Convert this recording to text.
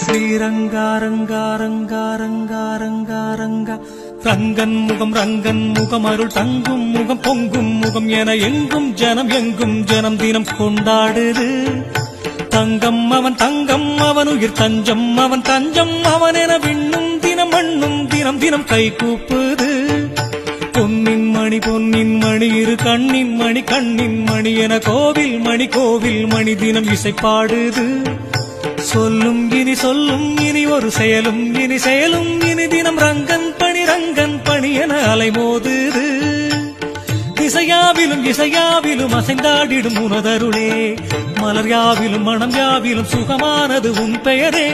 ஸ்ரீரங்கா ரங்கா ரங்கா ரங்கா ரங்கா ரங்கா ரங்கன் முகம் அருள் தங்கும் முகம் பொங்கும் முகம் என எங்கும் ஜனம் தினம் கொண்டாடுது. தங்கம் அவன் உயிர் தஞ்சம் அவன் தஞ்சம் அவன் என விண்ணும் தினம் மண்ணும் தினம் கை கூப்புது. பொன்னின் மணி இரு கண்ணின் மணி என கோவில் மணி தினம் இசைப்பாடுது. சொல்லும் இனி ஒரு செயலும் இனி தினம் ரங்கன் பணி என அலைமோதுது. இசையாவிலும் அசைந்தாடிடும் உனதருளே, மலர் யாவிலும் மனம் யாவிலும் சுகமானது உன் பெயரே.